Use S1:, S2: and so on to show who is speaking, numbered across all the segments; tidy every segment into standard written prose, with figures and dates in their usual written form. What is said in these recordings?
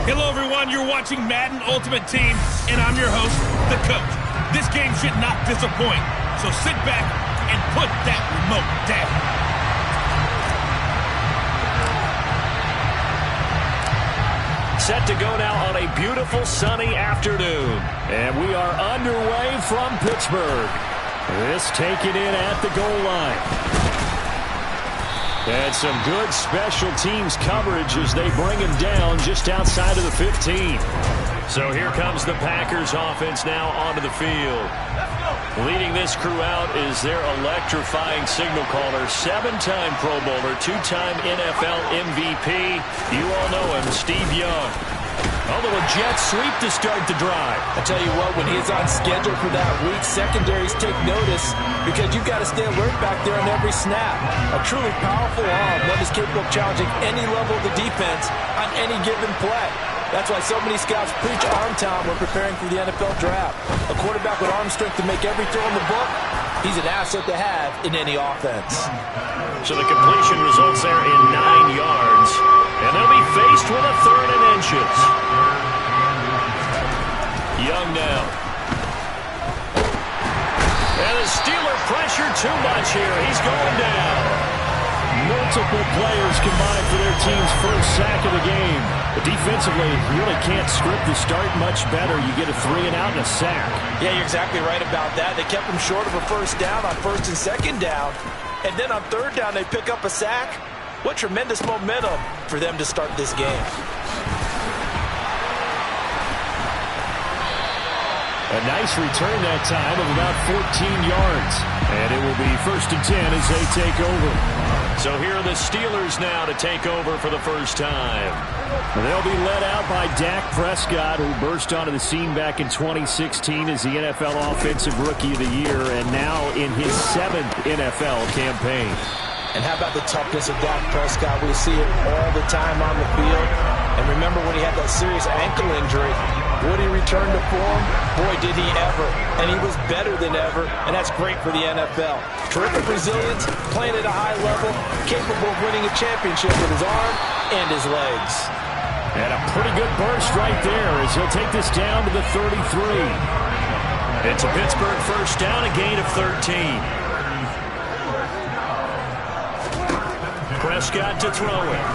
S1: Hello, everyone. You're watching Madden Ultimate Team, and I'm your host, the coach. This game should not disappoint, so sit back and put that remote down.
S2: Set to go now on a beautiful sunny afternoon. And we are underway from Pittsburgh. This taken in at the goal line. And some good special teams coverage as they bring him down just outside of the 15. So here comes the Packers offense now onto the field. Leading this crew out is their electrifying signal caller, 7-time Pro Bowler, 2-time NFL MVP. You all know him, Steve Young. A little jet sweep to start the drive.
S3: I tell you what, when he's on schedule for that week, secondaries take notice because you've got to stay alert back there on every snap. A truly powerful arm, one is capable of challenging any level of the defense on any given play. That's why so many scouts preach arm talent when preparing for the NFL draft. A quarterback with arm strength to make every throw in the book, he's an asset to have in any offense.
S2: So the completion results there in 9 yards. And they'll be faced with a 3rd and inches. Young now. And the Steeler pressure too much here. He's going down.
S4: Multiple players combined for their team's first sack of the game. But defensively, you really can't script the start much better. You get a 3 and out and a sack.
S3: Yeah, you're exactly right about that. They kept him short of a first down on 1st and 2nd down. And then on 3rd down, they pick up a sack. What tremendous momentum for them to start this game.
S4: A nice return that time of about 14 yards. And it will be 1st and 10 as they take over.
S2: So here are the Steelers now to take over for the first time.
S4: They'll be led out by Dak Prescott, who burst onto the scene back in 2016 as the NFL Offensive Rookie of the Year, and now in his 7th NFL campaign.
S3: And how about the toughness of Dak Prescott? We see it all the time on the field. And remember when he had that serious ankle injury, would he return to form? Boy, did he ever. And he was better than ever, and that's great for the NFL. Terrific resilience, playing at a high level, capable of winning a championship with his arm and his legs.
S4: And a pretty good burst right there as he'll take this down to the 33.
S2: It's a Pittsburgh first down, a gain of 13. Prescott to throw it.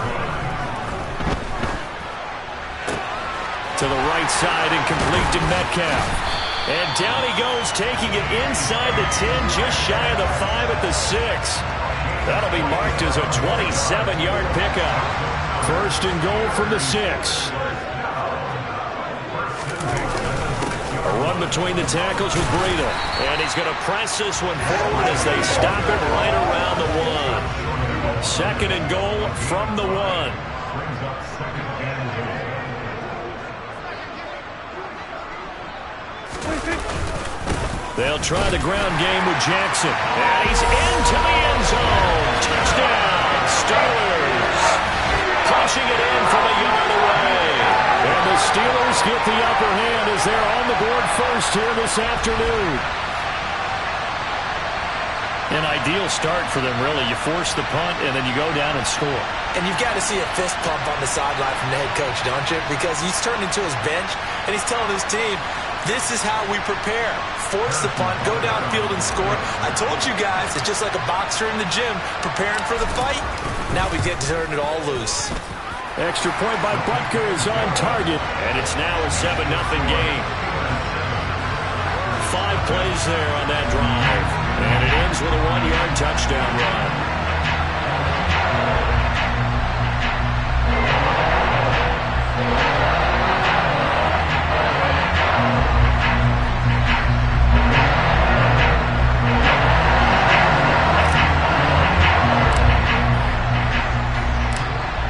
S2: To the right side and complete to Metcalf. And down he goes, taking it inside the 10, just shy of the 5 at the 6. That'll be marked as a 27-yard pickup.
S4: 1st and goal from the 6.
S2: A run between the tackles with Breida. And he's going to press this one forward as they stop it right around the 1. 2nd and goal from the 1. They'll try the ground game with Jackson. And he's into the end zone. Touchdown, Steelers. Punching it in from a yard away. And the Steelers get the upper hand as they're on the board first here this afternoon.
S5: An ideal start for them, really. You force the punt, and then you go down and score.
S3: And you've got to see a fist pump on the sideline from the head coach, don't you? Because he's turned into his bench, and he's telling his team, this is how we prepare. Force the punt, go downfield and score. I told you guys, it's just like a boxer in the gym preparing for the fight. Now we get to turn it all loose.
S4: Extra point by Butker is on target.
S2: And it's now a 7-0 game. 5 plays there on that drive. And it ends with a 1-yard touchdown run.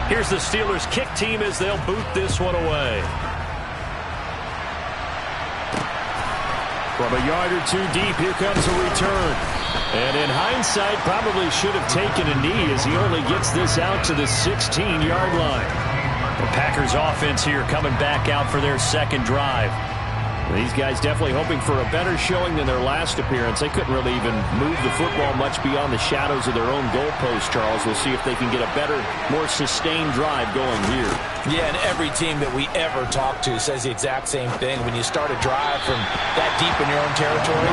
S2: Here's the Steelers' kick team as they'll boot this one away.
S4: From a yard or 2 deep, here comes a return. And in hindsight, probably should have taken a knee as he only gets this out to the 16-yard line.
S2: The Packers offense here coming back out for their second drive.
S4: These guys definitely hoping for a better showing than their last appearance. They couldn't really even move the football much beyond the shadows of their own goalpost, Charles. We'll see if they can get a better, more sustained drive going here.
S3: Yeah, and every team that we ever talk to says the exact same thing. When you start a drive from that deep in your own territory,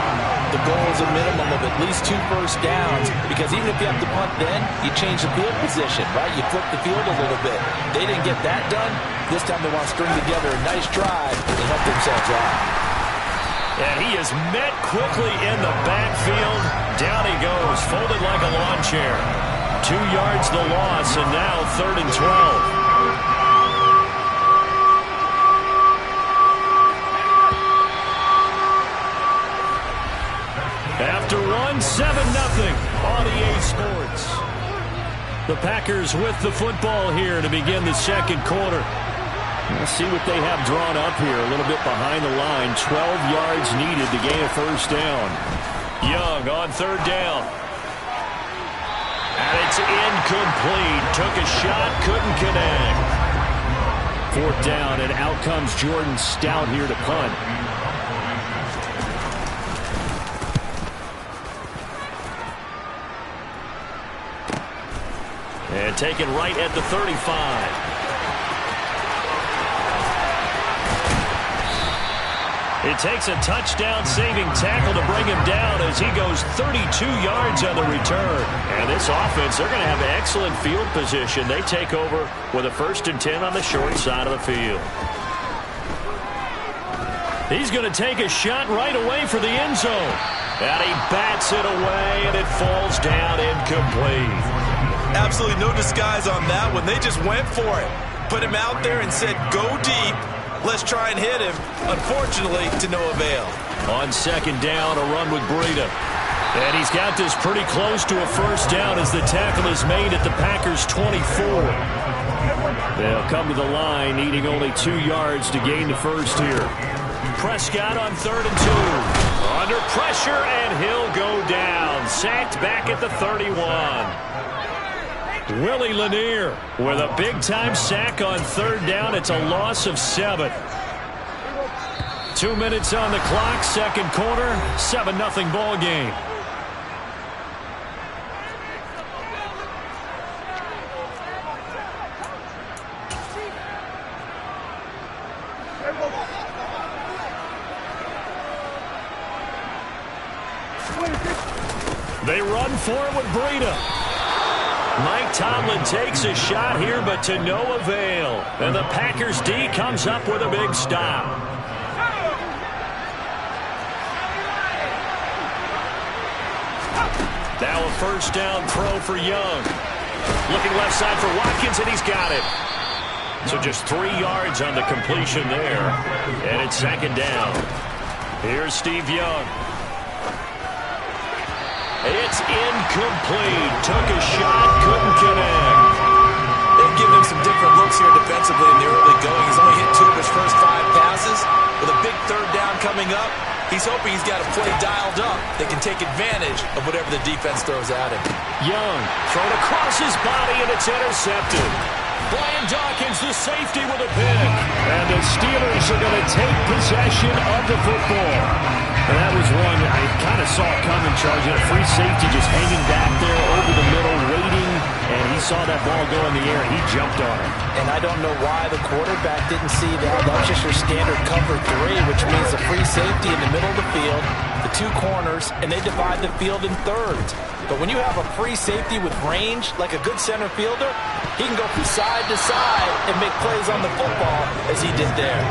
S3: the goal is a minimum of at least 2 first downs, because even if you have to punt then, you change the field position, right? You flip the field a little bit. They didn't get that done. This time they want to string together a nice drive and help themselves out.
S2: And he is met quickly in the backfield. Down he goes, folded like a lawn chair. 2 yards the loss, and now 3rd and 12. After one, 7-0 on EA Sports. The Packers with the football here to begin the second quarter. Let's see what they have drawn up here. A little bit behind the line. 12 yards needed to gain a first down. Young on 3rd down. And it's incomplete. Took a shot, couldn't connect. 4th down, and out comes Jordan Stout here to punt. And taken right at the 35. It takes a touchdown-saving tackle to bring him down as he goes 32 yards on the return. And this offense, they're going to have excellent field position. They take over with a 1st and 10 on the short side of the field. He's going to take a shot right away for the end zone. And he bats it away, and it falls down incomplete.
S3: Absolutely no disguise on that one. They just went for it. Put him out there and said, go deep. Let's try and hit him. Unfortunately, to no avail.
S2: On 2nd down, a run with Breida. And he's got this pretty close to a first down as the tackle is made at the Packers' 24. They'll come to the line, needing only 2 yards to gain the first here. Prescott on 3rd and 2. Under pressure, and he'll go down. Sacked back at the 31. Willie Lanier with a big-time sack on 3rd down. It's a loss of 7. 2 minutes on the clock, second quarter, 7-0 ball game. They run for it with Breida. Mike Tomlin takes a shot here, but to no avail. And the Packers D comes up with a big stop. Now a first down throw for Young. Looking left side for Watkins, and he's got it. So just 3 yards on the completion there. And it's 2nd down. Here's Steve Young. It's incomplete. Took a shot, couldn't connect.
S3: They've given him some different looks here defensively in the early going. He's only hit 2 of his first 5 passes. With a big 3rd down coming up, he's hoping he's got a play dialed up that can take advantage of whatever the defense throws at him.
S2: Young thrown across his body, and it's intercepted. Brian Dawkins, the safety, with a pick. And the Steelers are going to take possession of the football. And that was one I kind of saw coming, Charles. A free safety just hanging back there over the middle, waiting, and he saw that ball go in the air, and he jumped on it.
S3: And I don't know why the quarterback didn't see that. That's just your standard cover 3, which means a free safety in the middle of the field, the 2 corners, and they divide the field in thirds. But when you have a free safety with range, like a good center fielder, he can go from side to side and make plays on the football as he did there.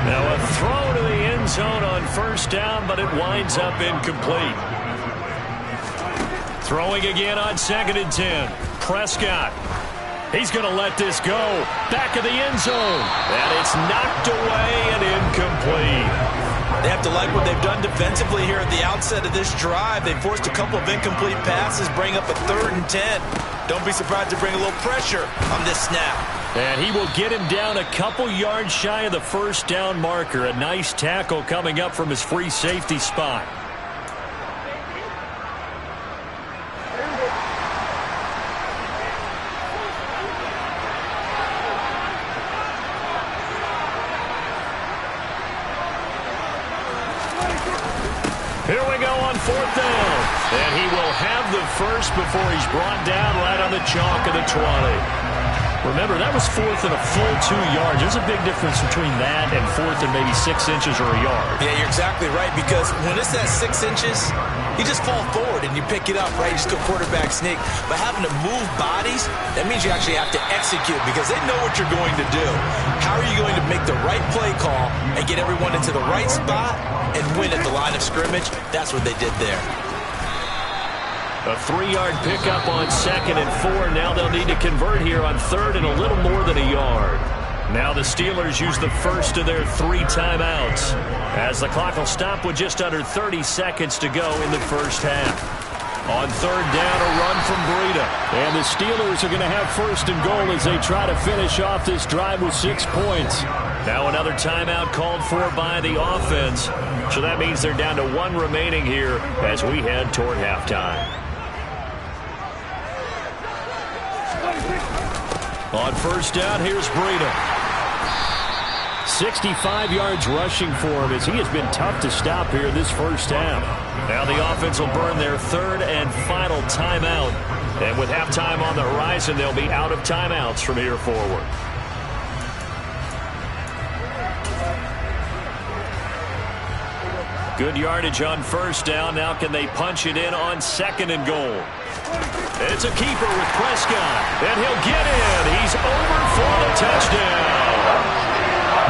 S2: Now a throw to the end zone on first down, but it winds up incomplete. Throwing again on 2nd and 10. Prescott. He's going to let this go. Back of the end zone. And it's knocked away and incomplete.
S3: They have to like what they've done defensively here at the outset of this drive. They forced a couple of incomplete passes, bring up a 3rd and 10. Don't be surprised to bring a little pressure on this snap.
S2: And he will get him down a couple yards shy of the first down marker. A nice tackle coming up from his free safety spot. 4th down. And he will have the first before he's brought down right on the chalk of the 20. Remember, that was 4th and a full 2 yards. There's a big difference between that and 4th and maybe 6 inches or a yard.
S3: Yeah, you're exactly right, because when it's at 6 inches, you just fall forward and you pick it up, right? You just go quarterback sneak. But having to move bodies, that means you actually have to execute because they know what you're going to do. How are you going to make the right play call and get everyone into the right spot and win at the line of scrimmage? That's what they did there.
S2: A 3-yard pickup on 2nd and 4. Now they'll need to convert here on 3rd and a little more than a yard. Now the Steelers use the first of their 3 timeouts as the clock will stop with just under 30 seconds to go in the first half. On 3rd down, a run from Breida.
S4: And the Steelers are going to have 1st and goal as they try to finish off this drive with 6 points.
S2: Now another timeout called for by the offense. So that means they're down to 1 remaining here as we head toward halftime.
S4: On 1st down, here's Breida. 65 yards rushing for him as he has been tough to stop here this first half.
S2: Now the offense will burn their 3rd and final timeout. And with halftime on the horizon, they'll be out of timeouts from here forward. Good yardage on 1st down. Now can they punch it in on 2nd and goal? It's a keeper with Prescott, and he'll get in. He's over for the touchdown.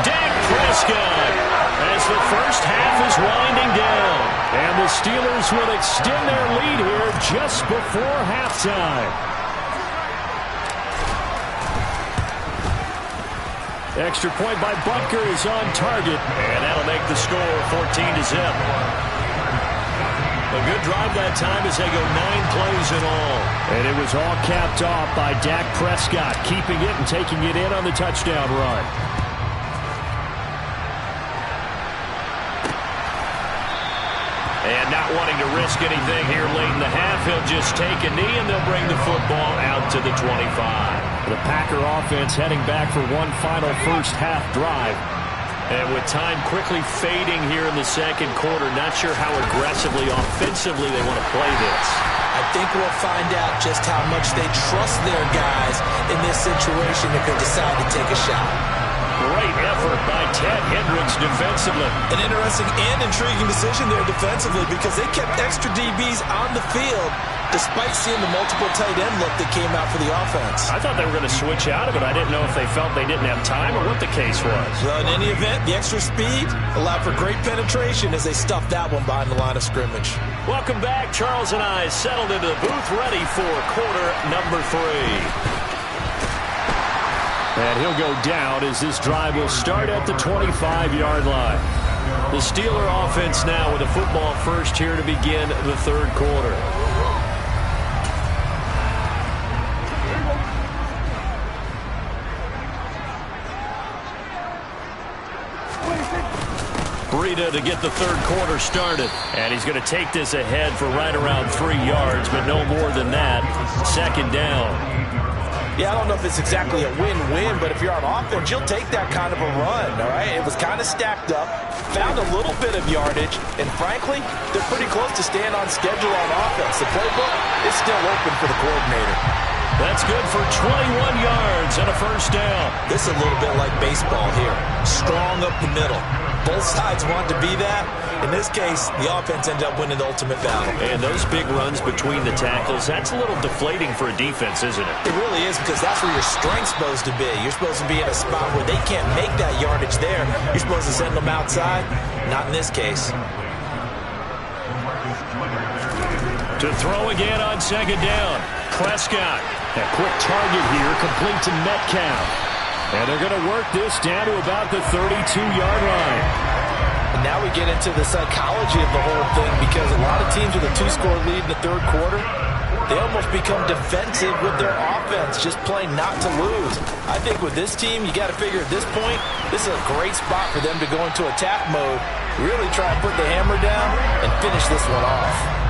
S2: Dak Prescott as the first half is winding down.
S4: And the Steelers will extend their lead here just before halftime. Extra point by Butker is on target.
S2: And that'll make the score 14-0. A good drive that time as they go 9 plays in all.
S4: And it was all capped off by Dak Prescott, keeping it and taking it in on the touchdown run.
S2: And not wanting to risk anything here late in the half, he'll just take a knee and they'll bring the football out to the 25.
S4: The Packer offense heading back for one final first half drive.
S2: And with time quickly fading here in the 2nd quarter, not sure how aggressively, offensively they want to play this.
S3: I think we'll find out just how much they trust their guys in this situation if they decide to take a shot.
S2: Great effort by Ted Hendricks defensively.
S3: An interesting and intriguing decision there defensively because they kept extra DBs on the field despite seeing the multiple tight end look that came out for the offense.
S2: I thought they were going to switch out of it. I didn't know if they felt they didn't have time or what the case was.
S3: Well, in any event, the extra speed allowed for great penetration as they stuffed that one behind the line of scrimmage.
S2: Welcome back. Charles and I settled into the booth ready for quarter number 3.
S4: And he'll go down as this drive will start at the 25-yard line.
S2: The Steeler offense now with a football first here to begin the 3rd quarter. Breida to get the 3rd quarter started. And he's going to take this ahead for right around 3 yards, but no more than that. 2nd down.
S3: Yeah, I don't know if it's exactly a win-win, but if you're on offense, you'll take that kind of a run, all right? It was kind of stacked up, found a little bit of yardage, and frankly, they're pretty close to staying on schedule on offense. The playbook is still open for the coordinator.
S2: That's good for 21 yards and a 1st down.
S3: This is a little bit like baseball here. Strong up the middle. Both sides want to be that. In this case, the offense ended up winning the ultimate battle.
S2: And those big runs between the tackles, that's a little deflating for a defense, isn't it?
S3: It really is, because that's where your strength's supposed to be. You're supposed to be in a spot where they can't make that yardage there. You're supposed to send them outside. Not in this case.
S2: To throw again on 2nd down. Prescott.
S4: A quick target here, complete to Metcalf. And they're going to work this down to about the 32-yard line.
S3: And now we get into the psychology of the whole thing, because a lot of teams with a 2-score lead in the 3rd quarter, they almost become defensive with their offense, just playing not to lose. I think with this team, you got to figure at this point, this is a great spot for them to go into attack mode, really try and put the hammer down and finish this one off.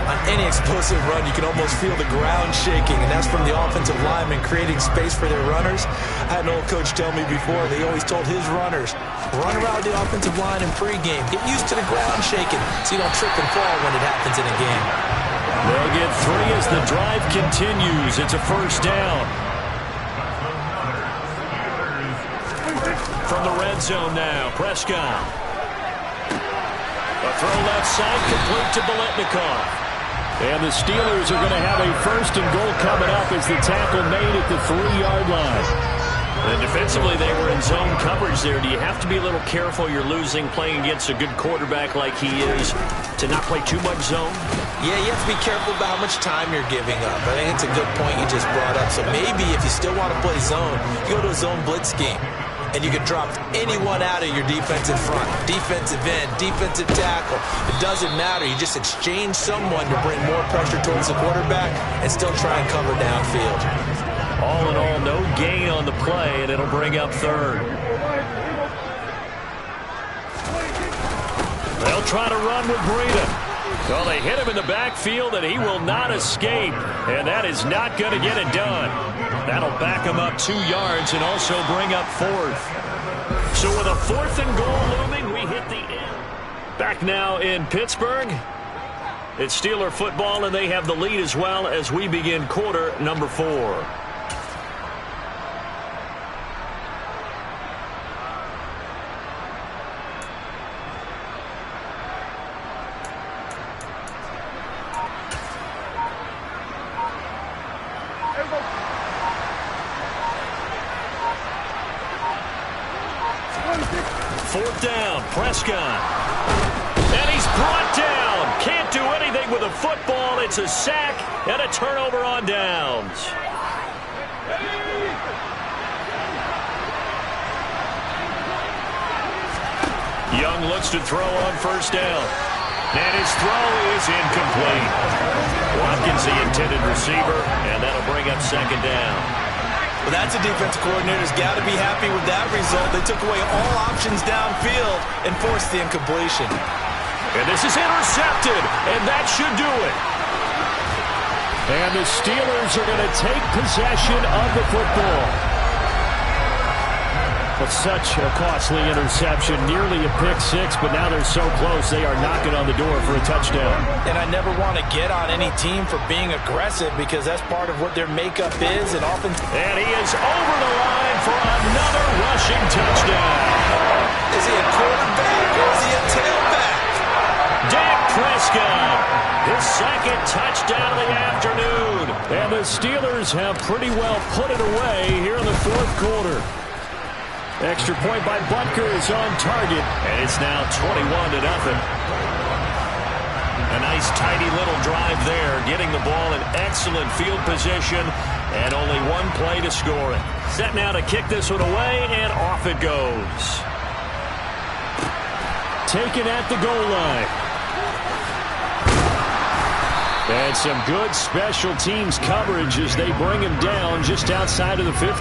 S3: On any explosive run, you can almost feel the ground shaking, and that's from the offensive linemen creating space for their runners. I had an old coach tell me before, they always told his runners, Run around the offensive line in pregame. Get used to the ground shaking so you don't trip and fall when it happens in a game.
S4: They'll get 3 as the drive continues. It's a first down. From the red zone now, Prescott. A throw left side, complete to Biletnikoff. And the Steelers are going to have a first and goal coming up as the tackle made at the 3-yard line.
S2: And defensively, they were in zone coverage there. Do you have to be a little careful? You're losing, playing against a good quarterback like he is, to not play too much zone?
S3: Yeah, you have to be careful about how much time you're giving up. I think it's a good point you just brought up. So maybe if you still want to play zone, you go to a zone blitz scheme. And you can drop anyone out of your defensive front. Defensive end, defensive tackle. It doesn't matter. You just exchange someone to bring more pressure towards the quarterback and still try and cover downfield.
S2: All in all, no gain on the play, and it'll bring up third.
S4: They'll try to run with Breida. Well, they hit him in the backfield, and he will not escape. And that is not going to get it done. That'll back him up 2 yards and also bring up fourth. So with a 4th and goal looming, we hit the end. Back now in Pittsburgh. It's Steeler football, and they have the lead as well as we begin quarter number 4. Fourth down, Prescott. And he's brought down. Can't do anything with a football. It's a sack and a turnover on downs. Young looks to throw on first down. And his throw is incomplete. Watkins, the intended receiver, and that'll bring up second down.
S3: Well, that's a defensive coordinator's got to be happy with that result. They took away all options downfield and forced the incompletion.
S4: And this is intercepted, and that should do it. And the Steelers are going to take possession of the football. But such a costly interception, nearly a pick six, but now they're so close they are knocking on the door for a touchdown.
S3: And I never want to get on any team for being aggressive because that's part of what their makeup is. And often.
S4: And he is over the line for another rushing touchdown.
S3: Is he a quarterback or is he a tailback?
S4: Dak Prescott, his second touchdown of the afternoon. And the Steelers have pretty well put it away here in the fourth quarter. Extra point by Butker is on target, and it's now 21-0. A nice, tidy little drive there, getting the ball in excellent field position, and only one play to score it. Set now to kick this one away, and off it goes. Taken at the goal line. And some good special teams coverage as they bring him down just outside of the 15.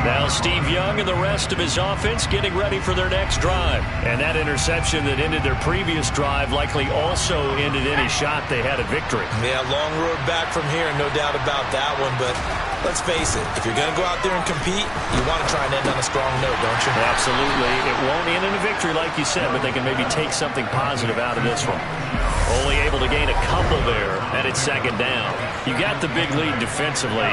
S4: Now Steve Young and the rest of his offense getting ready for their next drive. And that interception that ended their previous drive likely also ended any shot they had at victory.
S3: Yeah, long road back from here, no doubt about that one. But let's face it, if you're going to go out there and compete, you want to try and end on a strong note, don't you?
S2: Absolutely. It won't end in a victory like you said, but they can maybe take something positive out of this one. Only able to gain a couple there, and it's second down. You got the big lead defensively,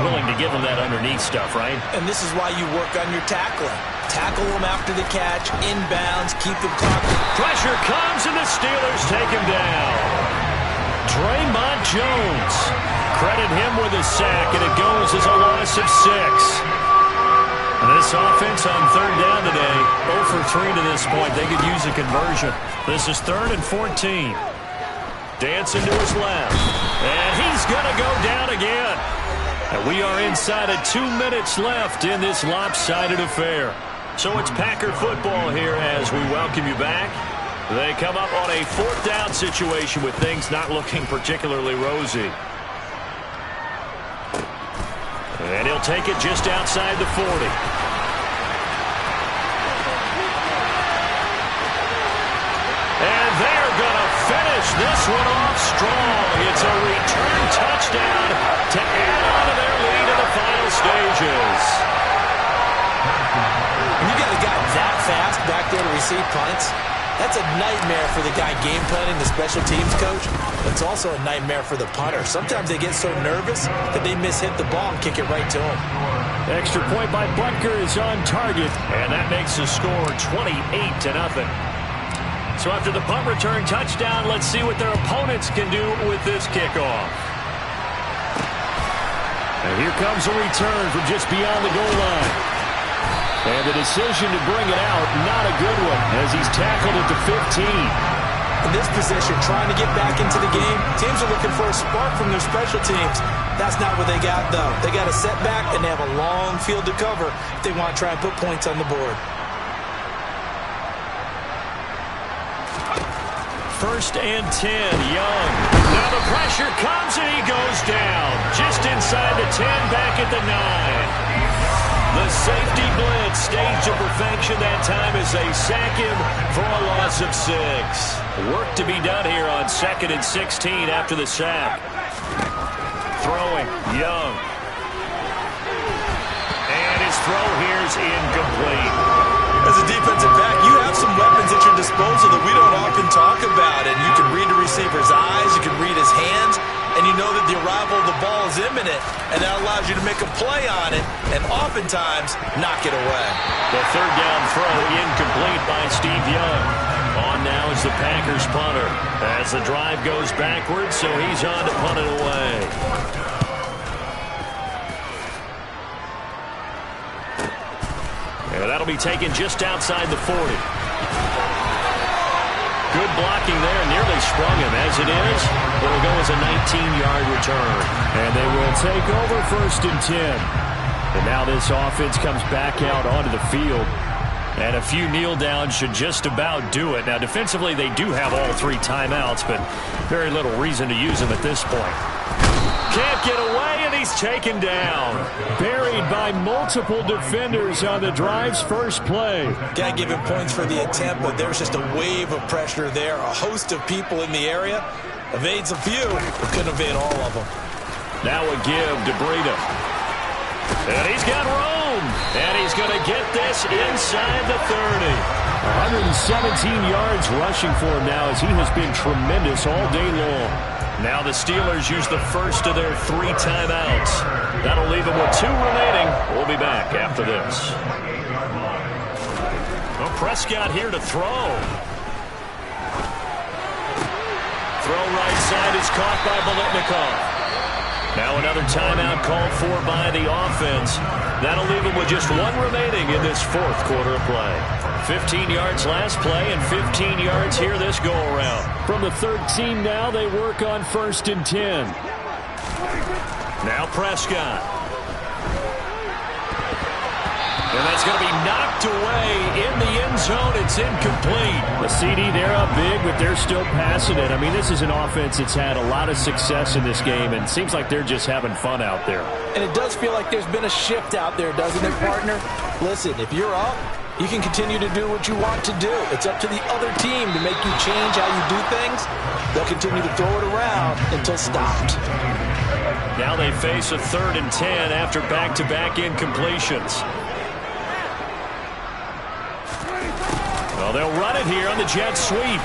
S2: willing to give them that underneath stuff, right?
S3: And this is why you work on your tackling. Tackle them after the catch, inbounds, keep them clock.
S4: Pressure comes, and the Steelers take him down. Draymond Jones. Credit him with a sack, and it goes as a loss of 6. This offense on third down today, 0 for 3 to this point. They could use a conversion. This is 3rd and 14. Dancing to his left. And he's going to go down again. And we are inside of 2 minutes left in this lopsided affair. So it's Packer football here as we welcome you back. They come up on a 4th down situation with things not looking particularly rosy. And he'll take it just outside the 40. And they're going to finish this one off strong. It's a return touchdown to add on to their lead in the final stages.
S3: When you got a guy that receive punts. That's a nightmare for the guy game planning, the special teams coach. It's also a nightmare for the punter. Sometimes they get so nervous that they mishit the ball and kick it right to him.
S4: Extra point by Butker is on target, and that makes the score 28-0. So after the punt return touchdown, let's see what their opponents can do with this kickoff. And here comes a return from just beyond the goal line. And the decision to bring it out, not a good one, as he's tackled at the 15.
S3: In this position, trying to get back into the game, teams are looking for a spark from their special teams. That's not what they got, though. They got a setback, and they have a long field to cover if they want to try and put points on the board.
S4: First and 10, Young. Now the pressure comes, and he goes down. Just inside the 10, back at the 9. The safety blitz staged to perfection that time as they sack him for a loss of 6. Work to be done here on 2nd and 16 after the sack. Throwing, Young. And his throw here is incomplete.
S3: As a defensive back, you have some weapons at your disposal that we don't often talk about. And you can read the receiver's eyes, you can read his hands, and you know that the arrival of the ball is imminent, and that allows you to make a play on it and oftentimes knock it away.
S4: The third down throw incomplete by Steve Young. On now is the Packers punter as the drive goes backwards, so he's on to punt it away. And that'll be taken just outside the 40. Good blocking there, nearly sprung him. As it is, it'll go as a 19-yard return. And they will take over 1st and 10. And now this offense comes back out onto the field. And a few kneel downs should just about do it. Now, defensively, they do have all 3 timeouts, but very little reason to use them at this point. Can't get away, and he's taken down. Buried by multiple defenders on the drive's first play.
S3: Can't give him points for the attempt, but there's just a wave of pressure there. A host of people in the area. Evades a few, but couldn't evade all of them.
S4: Now a give to Breida. And he's got room. And he's going to get this inside the 30. 117 yards rushing for him now as he has been tremendous all day long. Now the Steelers use the first of their 3 timeouts. That'll leave them with 2 remaining. We'll be back after this. Well, Prescott here to throw. Throw right side is caught by Biletnikoff. Now another timeout called for by the offense. That'll leave them with just 1 remaining in this 4th quarter of play. 15 yards last play and 15 yards here this go-around. From the 13 now, they work on 1st and 10. Now Prescott. And that's going to be knocked away in the end zone. It's incomplete. The CD, they're up big, but they're still passing it. I mean, this is an offense that's had a lot of success in this game, and it seems like they're just having fun out there.
S3: And it does feel like there's been a shift out there, doesn't it, partner? Listen, if you're up, you can continue to do what you want to do. It's up to the other team to make you change how you do things. They'll continue to throw it around until stopped.
S4: Now they face a 3rd and 10 after back-to-back incompletions. Well, they'll run it here on the jet sweep.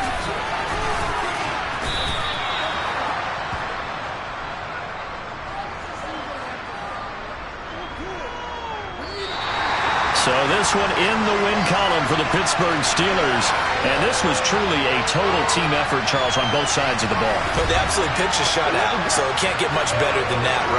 S4: So this one in the win column for the Pittsburgh Steelers. And this was truly a total team effort, Charles, on both sides of the ball.
S3: But they absolutely pitched a shutout, so it can't get much better than that, right?